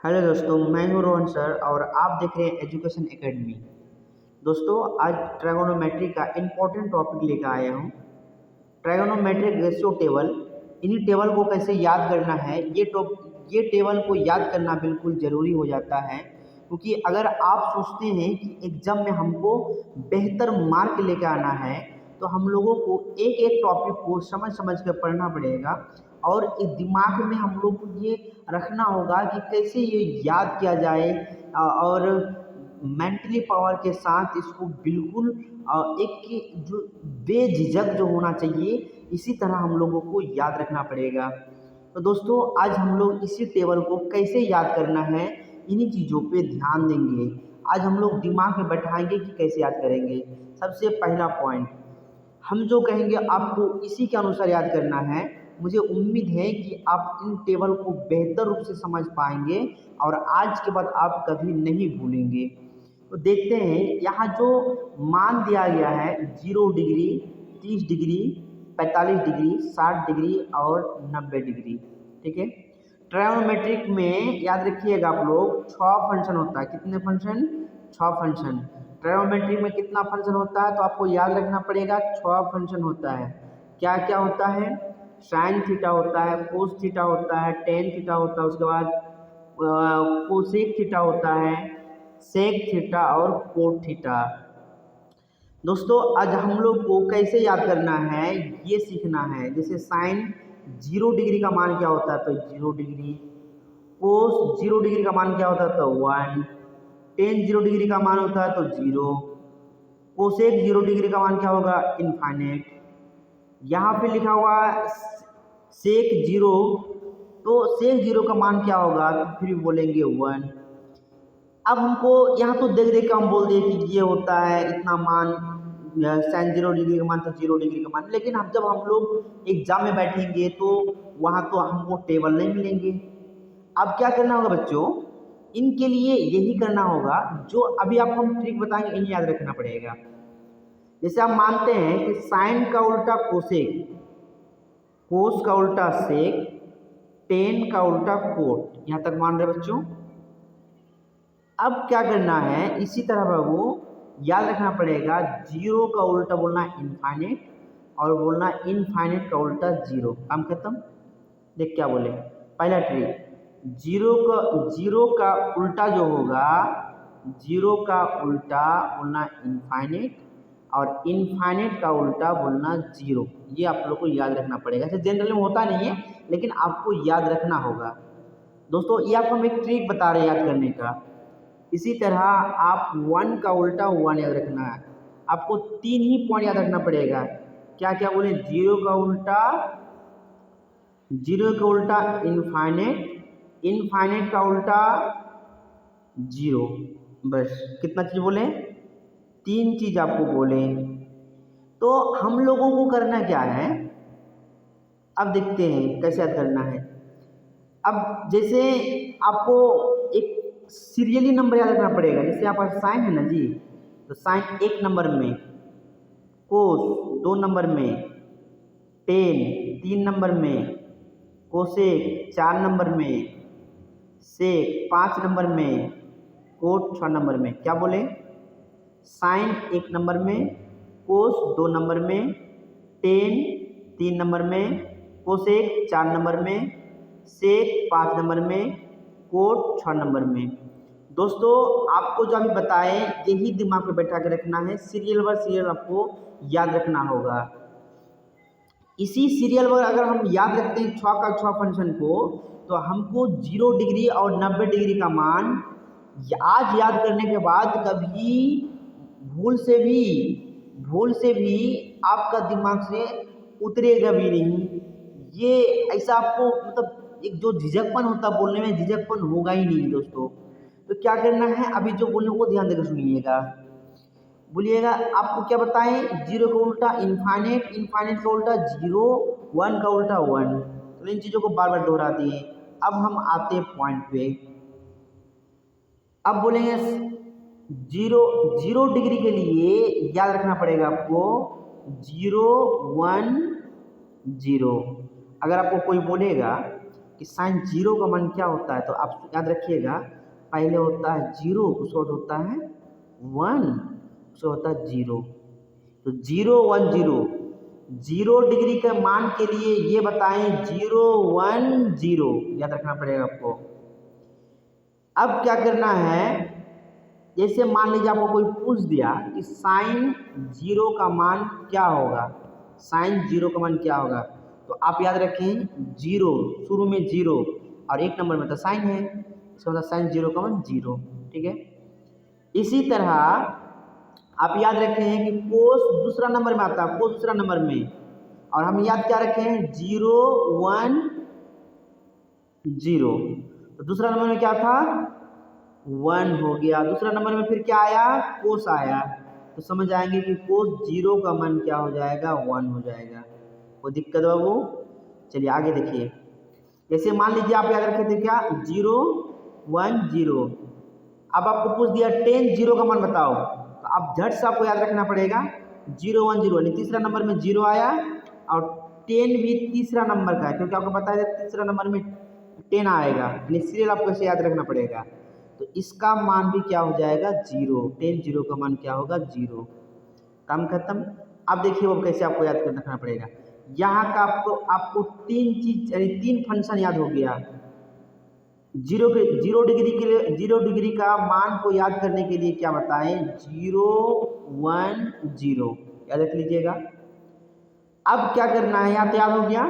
Hello दोस्तों, मैं हूं रोहन सर और आप देख रहे हैं एजुकेशन एकेडमी। दोस्तों, आज ट्रायगोनोमेट्री का इम्पोर्टेंट टॉपिक लेकर आया हूं। Trigonometric ratio table. इन्हीं टेबल को कैसे याद करना है, ये टेबल को याद करना बिल्कुल ज़रूरी हो जाता है, क्योंकि अगर आप सोचते हैं कि एग्ज़ाम में हमको बेहतर मार्क लेकर आना है तो हम लोगों को एक एक टॉपिक को समझ समझ कर पढ़ना पड़ेगा और एक दिमाग में हम लोग को ये रखना होगा कि कैसे ये याद किया जाए और मेंटली पावर के साथ इसको बिल्कुल एक जो बेझिझक जो होना चाहिए, इसी तरह हम लोगों को याद रखना पड़ेगा। तो दोस्तों, आज हम लोग इसी टेबल को कैसे याद करना है, इन्हीं चीज़ों पे ध्यान देंगे। आज हम लोग दिमाग में बैठाएंगे कि कैसे याद करेंगे। सबसे पहला पॉइंट हम जो कहेंगे आपको इसी के अनुसार याद करना है। मुझे उम्मीद है कि आप इन टेबल को बेहतर रूप से समझ पाएंगे और आज के बाद आप कभी नहीं भूलेंगे। तो देखते हैं, यहाँ जो मान दिया गया है 0 डिग्री, 30 डिग्री, 45 डिग्री, 60 डिग्री और 90 डिग्री। ठीक है। ट्रायगोनोमेट्रिक में याद रखिएगा आप लोग 6 फंक्शन होता है। कितने फंक्शन? 6 फंक्शन। ट्रायगोनोमेट्री में कितना फंक्शन होता है तो आपको याद रखना पड़ेगा, 6 फंक्शन होता है। क्या क्या होता है? साइन थीटा होता है, कोस थीटा होता है, टेन थीटा होता है, उसके बाद कोसेक थीटा होता है, सेक थीटा और कोट थीटा। दोस्तों, आज हम लोग को कैसे याद करना है ये सीखना है। जैसे साइन 0 डिग्री का मान क्या होता है तो 0 डिग्री, कोस 0 डिग्री का मान क्या होता है तो 1, टेन 0 डिग्री का मान होता है तो 0, कोसेक 0 डिग्री का मान क्या होगा? इनफाइनाइट। यहाँ पे लिखा हुआ है सेक 0, तो सेक 0 का मान क्या होगा? तो फिर बोलेंगे 1। अब हमको यहाँ तो देख देख के हम बोल दिए कि ये होता है इतना मान, साइन 0 डिग्री का मान तो 0 डिग्री का मान। लेकिन अब जब हम लोग एग्जाम में बैठेंगे तो वहाँ तो हमको टेबल नहीं मिलेंगे। अब क्या करना होगा बच्चों? इनके लिए यही करना होगा जो अभी आपको हम ट्रिक बताएंगे, इन्हें याद रखना पड़ेगा। जैसे हम मानते हैं कि साइन का उल्टा कोसेक, कोस का उल्टा सेक, टेन का उल्टा कोट। यहाँ तक मान रहे बच्चों? अब क्या करना है, इसी तरह बाबू याद रखना पड़ेगा, 0 का उल्टा बोलना इनफाइनाइट और बोलना इनफाइनाइट का उल्टा 0। काम खत्म। देख क्या बोले, पहला ट्रिक, 0 का उल्टा जो होगा, 0 का उल्टा बोलना इनफाइनाइट और इनफाइनाइट का उल्टा बोलना 0। ये आप लोग को याद रखना पड़ेगा। ऐसे जनरली में होता नहीं है, लेकिन आपको याद रखना होगा। दोस्तों, ये आपको हम एक ट्रिक बता रहे हैं याद करने का। इसी तरह आप 1 का उल्टा 1 याद रखना है। आपको 3 ही पॉइंट याद रखना पड़ेगा। क्या क्या बोले? 0 का उल्टा, 0 का उल्टा इनफाइनाइट, इनफाइनाइट का उल्टा 0। बस कितना चीज बोले? 3 चीज आपको बोले। तो हम लोगों को करना क्या है, अब देखते हैं कैसे याद करना है। अब जैसे आपको एक सीरियली नंबर याद रखना पड़ेगा। जैसे यहाँ पर साइन है ना जी, तो साइन 1 नंबर में, कोस 2 नंबर में, टेन 3 नंबर में, कोसेक 4 नंबर में, सेक 5 नंबर में, कोट 6 नंबर में। क्या बोले? साइन 1 नंबर में, कोस 2 नंबर में, टेन 3 नंबर में, कोसेक 4 नंबर में, सेक 5 नंबर में, कोट 6 नंबर में। दोस्तों, आपको जो अभी बताएं यही दिमाग में बैठा के रखना है। सीरियल बाय सीरियल आपको याद रखना होगा। इसी सीरियल पर अगर हम याद रखते हैं 6 का 6 फंक्शन को, तो हमको 0 डिग्री और 90 डिग्री का मान आज याद करने के बाद कभी भूल से भी आपका दिमाग से उतरेगा भी नहीं। ये ऐसा आपको मतलब एक जो झिझकपन होता है बोलने में, झिझकपन होगा ही नहीं दोस्तों। तो क्या करना है, अभी जो बोलने वो ध्यान देकर सुनिएगा, बोलिएगा। आपको क्या बताएं? 0 का उल्टा इनफाइनाइट, इनफाइनाइट का उल्टा 0, 1 का उल्टा 1। तो इन चीज़ों को बार बार दोहरा दिए। अब हम आते हैं पॉइंट पे। अब बोलेंगे 0 डिग्री के लिए याद रखना पड़ेगा आपको 0 1 0। अगर आपको कोई बोलेगा कि साइन जीरो का मान क्या होता है, तो आप याद रखिएगा पहले होता है जीरो, उसके बाद होता है वन, उसके बाद होता है जीरो। तो zero one zero, zero degree के मान के लिए ये बताएं जीरो वन जीरो, याद रखना पड़ेगा आपको। अब क्या करना है, जैसे मान लीजिए आपको कोई पूछ दिया कि साइन जीरो का मान क्या होगा, साइन जीरो का मान क्या होगा, तो आप याद रखें जीरो, शुरू में जीरो और एक नंबर में तो साइन है, इसका मतलब साइन जीरो का मान जीरो। ठीक है, इसी तरह आप याद रखे हैं कि कोस दूसरा नंबर में आता है, कोस दूसरा नंबर में, और हम याद क्या रखे हैं जीरो वन जीरो, तो दूसरा नंबर में क्या था वन हो गया, दूसरा नंबर में फिर क्या आया कोस आया, तो समझ आएंगे कि कोस जीरो का मान क्या हो जाएगा वन हो जाएगा। कोई दिक्कत बाबू? चलिए आगे देखिए, जैसे मान लीजिए आप याद रखे थे क्या जीरो वन जीरो, अब आपको पूछ दिया टेन जीरो का मान बताओ, तो आप झट से आपको याद रखना पड़ेगा जीरो वन जीरो, यानी तीसरा नंबर में जीरो आया और टेन भी तीसरा नंबर का है, क्योंकि आपको पता है तीसरा नंबर में टेन आएगा, यानी सीरियल आपको ऐसे याद रखना पड़ेगा। तो इसका मान भी क्या हो जाएगा जीरो, टेन जीरो का मान क्या होगा जीरो। काम खत्म। अब देखिए वो कैसे आपको याद रखना पड़ेगा, यहाँ का आपको तीन चीज यानी तीन फंक्शन याद हो गया। जीरो डिग्री के लिए, जीरो डिग्री का मान को याद करने के लिए क्या बताएं जीरो वन जीरो, याद रख लीजिएगा। अब क्या करना है, यहाँ तो याद हो गया।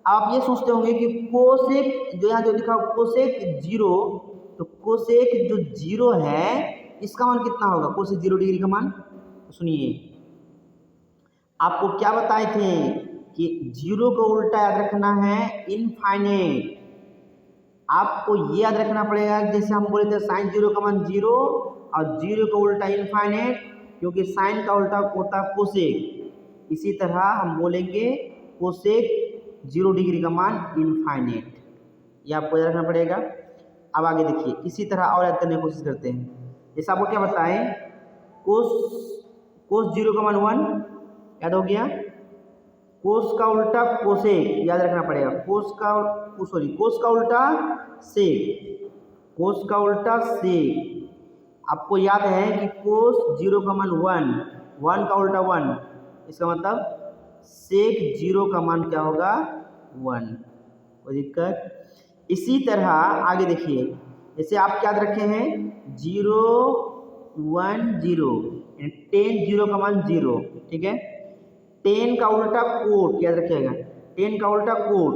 आप ये सोचते होंगे कि कोसेक जो यहाँ जो लिखा कोसेक जीरो, तो कोसेक जो जीरो है इसका मान कितना होगा, कोसेक जीरो डिग्री का मान। तो सुनिए आपको क्या बताए थे कि जीरो को उल्टा याद रखना है इनफाइनाइट। आपको ये याद रखना पड़ेगा जैसे हम बोले थे साइन जीरो का मान जीरो और जीरो का उल्टा इनफाइनाइट, क्योंकि साइन का उल्टा होता है कोसेक, इसी तरह हम बोलेंगे कोसेक जीरो डिग्री का मान इनफाइनाइट, ये आपको याद रखना पड़ेगा। अब आगे देखिए, इसी तरह और याद करने की कोशिश करते हैं। जैसे आपको क्या बताएं कोस जीरो का मान वन, याद हो गया। कोस का उल्टा कोसेक, याद रखना पड़ेगा, कोस का उल्टा सेक, कोस का उल्टा सेक। आपको याद है कि कोस जीरो का मान वन, वन का उल्टा वन, इसका मतलब सेक जीरो का मान क्या होगा वन। कोई दिक्कत? इसी तरह आगे देखिए, जैसे आप याद रखे हैं zero one zero, ten zero का मान जीरो, ठीक है। टेन का उल्टा कोट, याद रखिएगा टेन का उल्टा कोट,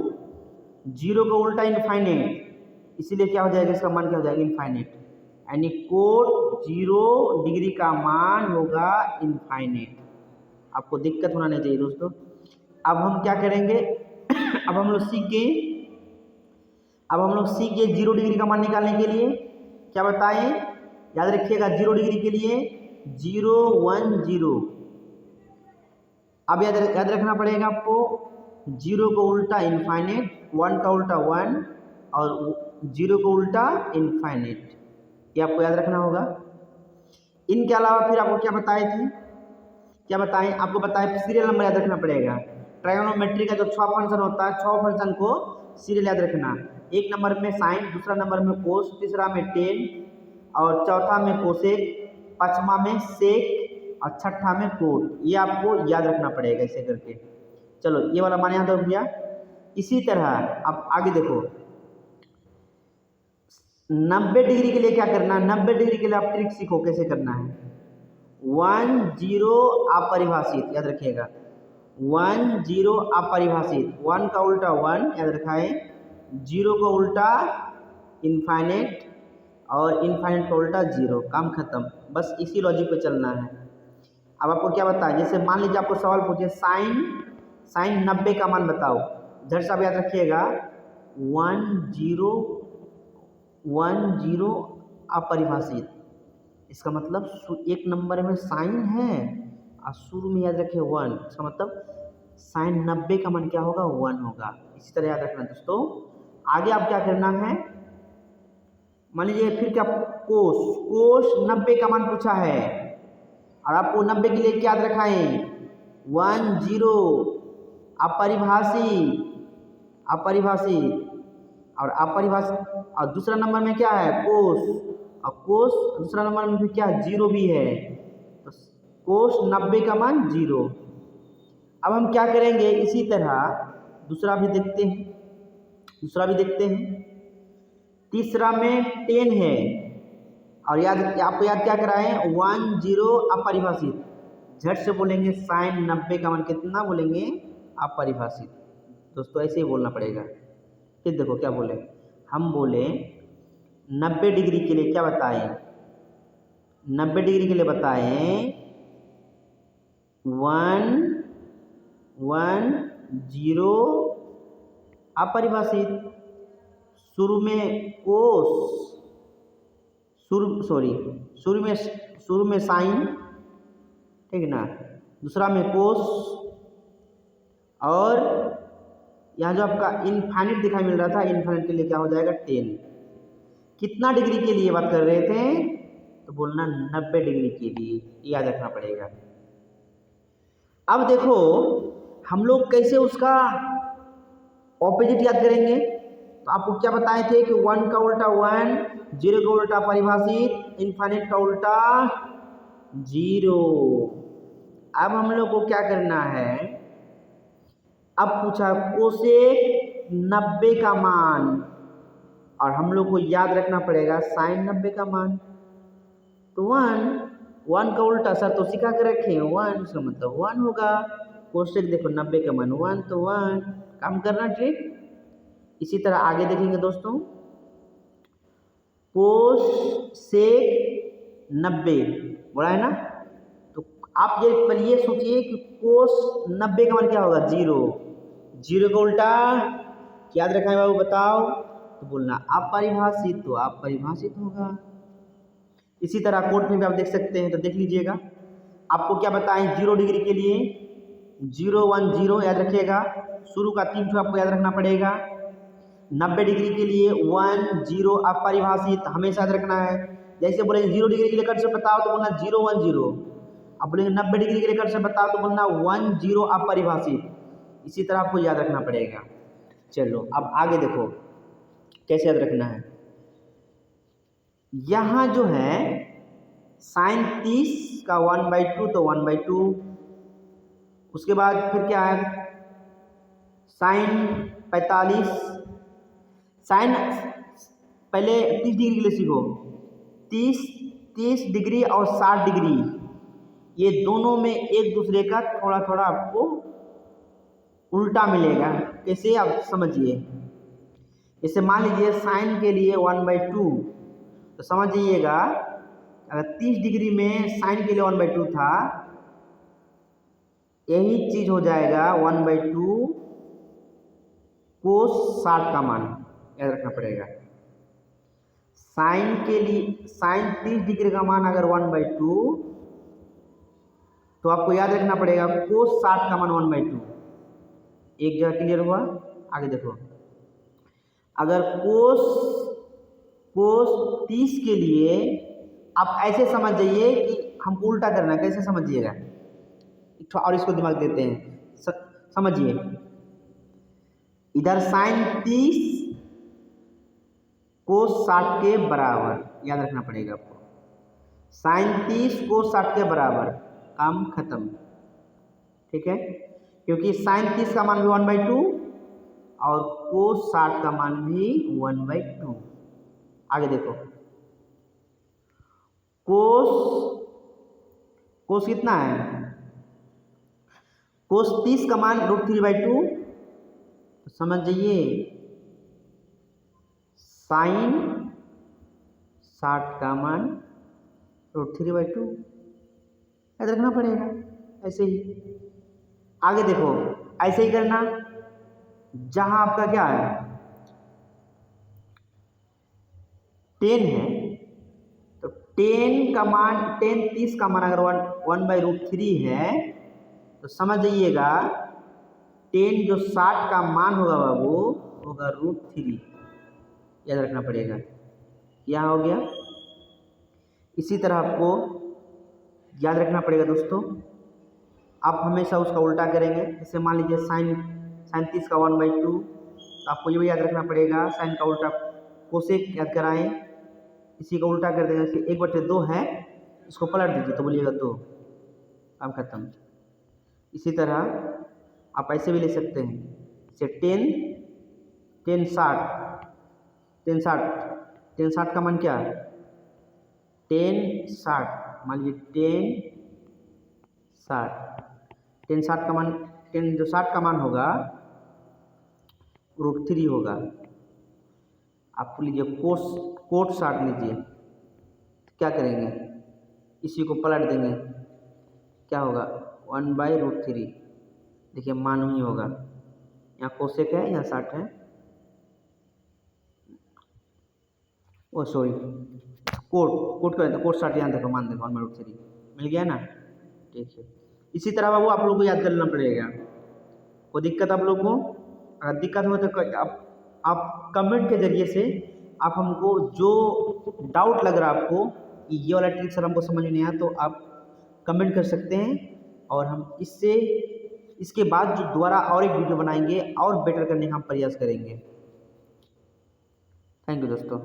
जीरो का उल्टा इनफाइनाइट, इसीलिए क्या हो जाएगा इसका मान क्या हो जाएगा इनफाइनाइट, यानी कोट जीरो डिग्री का मान होगा इनफाइनाइट। आपको दिक्कत होना नहीं चाहिए दोस्तों। अब हम क्या करेंगे अब हम लोग सीख गए जीरो डिग्री का मान निकालने के लिए क्या बताएं, याद रखिएगा जीरो डिग्री के लिए जीरो वन जीरो। अब याद रखना पड़ेगा आपको जीरो को उल्टा इनफाइनाइट, वन का उल्टा वन और जीरो को उल्टा इनफाइनाइट, ये आपको याद रखना होगा। इनके अलावा फिर आपको क्या बताए थे, क्या बताएं आपको बताएं सीरियल नंबर याद रखना पड़ेगा। ट्रायगोनोमेट्री का जो 6 फंक्शन होता है, 6 फंक्शन को सीरियल याद रखना। एक नंबर में साइन, दूसरा नंबर में कोस, तीसरा में टेन और चौथा में कोसेक, पांचवा में सेक और छठा में कोट, ये आपको याद रखना पड़ेगा ऐसे करके। चलो ये वाला मान याद हो गया। इसी तरह अब आगे देखो 90 डिग्री के लिए क्या करना है, 90 डिग्री के लिए आप ट्रिक सीखो कैसे करना है। वन जीरो अपरिभाषित, याद रखिएगा वन जीरो अपरिभाषित, वन का उल्टा वन याद रखा है, जीरो का उल्टा इनफाइनाइट और इनफाइनाइट का उल्टा जीरो। काम खत्म, बस इसी लॉजिक पे चलना है। अब आपको क्या बताएं, जैसे मान लीजिए आपको सवाल पूछे साइन 90 का मान बताओ, झट से आप याद रखिएगा वन जीरो अपरिभाषित, इसका मतलब एक नंबर में साइन है और शुरू में याद रखिए वन, इसका मतलब साइन 90 का मान क्या होगा वन होगा। इसी तरह याद रखना दोस्तों। आगे आप क्या करना है, मान लीजिए फिर क्या कोस 90 का मान पूछा है और आपको 90 के लिए क्या याद रखा है वन जीरो अपरिभाषित, और अपरिभाषित, और दूसरा नंबर में क्या है कोस, और कोस दूसरा नंबर में भी क्या जीरो भी है, तो कोस 90 का मान जीरो। अब हम क्या करेंगे, इसी तरह दूसरा भी देखते हैं। तीसरा में 10 है, और आपको याद क्या कराएं 1 0 अपरिभाषित। झट से बोलेंगे साइन 90 का मान कितना बोलेंगे अपरिभाषित। दोस्तों ऐसे ही बोलना पड़ेगा। फिर देखो क्या बोले, हम बोले 90 डिग्री के लिए क्या बताएं, 90 डिग्री के लिए बताएं 1 1 0 अपरिभाषित। शुरू में कोस, शुरू में साइन, ठीक ना, दूसरा में कोस, और यहाँ जो आपका इनफाइनिट दिखाई मिल रहा था, इनफाइनिट के लिए क्या हो जाएगा 10। कितना डिग्री के लिए बात कर रहे थे, तो बोलना 90 डिग्री के लिए, याद रखना पड़ेगा। अब देखो हम लोग कैसे उसका ऑपोजिट याद करेंगे, तो आपको क्या बताए थे कि 1 का उल्टा 1, 0 का उल्टा परिभाषित, इनफाइनिट का उल्टा 0। अब हम लोग को क्या करना है, अब पूछा कोसेक 90 का मान, और हम लोग को याद रखना पड़ेगा साइन 90 का मान। तो 1 का उल्टा सर तो सिखा के रखे 1, इसका मतलब 1 होगा। कोसेक देखो 90 का मान 1, तो 1 काम करना ट्रिक। इसी तरह आगे देखेंगे दोस्तों, कोसेक 90 बोला है ना, तो आप ये पर ये सोचिए कि कोस 90 का मान क्या होगा 0, 0 का उल्टा याद रखा है बाबू बताओ, तो बोलना अपरिभाषित, तो अपरिभाषित होगा। इसी तरह कोट में भी आप देख सकते हैं, तो देख लीजिएगा। आपको क्या बताएं 0 डिग्री के लिए 0 1 0 याद रखिएगा, शुरू का 3 ठो आपको याद रखना पड़ेगा। 90 डिग्री के लिए 1 0 अपरिभाषित हमेशा याद रखना है। जैसे बोलेंगे 0 डिग्री के लिए कट से बताओ तो बोलना 0 1 0, अब बोलेंगे 90 डिग्री के लिए कट से बताओ तो बोलना 1 0 अपरिभाषित। इसी तरह आपको याद रखना पड़ेगा। चलो अब आगे देखो कैसे याद रखना है। यहाँ जो है साइन 30 का 1/2, तो 1/2। उसके बाद फिर क्या है साइन 45, साइन पहले 30 डिग्री के लिए सीखो, 30 डिग्री और 60 डिग्री ये दोनों में एक दूसरे का थोड़ा थोड़ा आपको उल्टा मिलेगा। कैसे आप समझिए, जैसे मान लीजिए साइन के लिए 1/2, तो समझिएगा अगर 30 डिग्री में साइन के लिए 1/2 था, यही चीज हो जाएगा 1/2 कोस 60 का मान, याद रखना पड़ेगा। साइन के लिए साइन 30 डिग्री का मान अगर 1/2, तो आपको याद रखना पड़ेगा कोस 60 का मान 1/2। एक जगह क्लियर हुआ। आगे देखो, अगर कोस 30 के लिए आप ऐसे समझ जाइए कि हमको उल्टा करना है। कैसे समझिएगा, और इसको दिमाग देते हैं, समझिए। इधर साइन 30 कोस 60 के बराबर, याद रखना पड़ेगा आपको। साइन 30 कोस 60 के बराबर, काम खत्म। ठीक है, क्योंकि साइन 30 का मान भी 1/2 और कोस 60 का मान भी 1/2। आगे देखो, कोस कितना है, कोस 30 का मान √3/2, तो समझ जाइए साइन 60 का मान √3/2, याद रखना पड़ेगा। ऐसे ही आगे देखो, ऐसे ही करना। जहां आपका क्या है 10 है, तो 10 का मान 30 का मान अगर 1/√3 है, तो समझ जाइएगा 10 जो 60 का मान होगा बाबू होगा √3, याद रखना पड़ेगा। यहाँ हो गया। इसी तरह आपको याद रखना पड़ेगा दोस्तों, आप हमेशा उसका उल्टा करेंगे। जैसे मान लीजिए साइन 30 का 1/2, आपको ये भी याद रखना पड़ेगा, साइन का उल्टा कोसेक याद कराएं, इसी का उल्टा कर देंगे। जैसे 1/2 है, इसको पलट दीजिए तो बोलिएगा 2, काम खत्म। इसी तरह आप ऐसे भी ले सकते हैं, जैसे 10 60 का मान क्या, 10 60, मान लीजिए 10 60 का मान, 10 जो 60 का मान होगा √3 होगा। आप लीजिए कोट 60 लीजिए, क्या करेंगे, इसी को पलट देंगे, क्या होगा 1/√3। देखिए मान ही होगा, यहाँ कोसेक है, यहाँ 60 है, ओ सॉरी कोट का कोट 60, यहाँ देखो मान देखो 1/√3 मिल गया ना। ठीक है, इसी तरह बाबू आप लोग को याद करना पड़ेगा। कोई दिक्कत आप लोग को, अगर दिक्कत हो तो आप कमेंट के जरिए से आप हमको जो डाउट लग रहा है आपको कि ये वाला ट्रिक सर हमको समझ में नहीं आया, तो आप कमेंट कर सकते हैं, और हम इसके बाद जो दोबारा और एक वीडियो बनाएंगे और बेटर करने का हम प्रयास करेंगे। थैंक यू दोस्तों।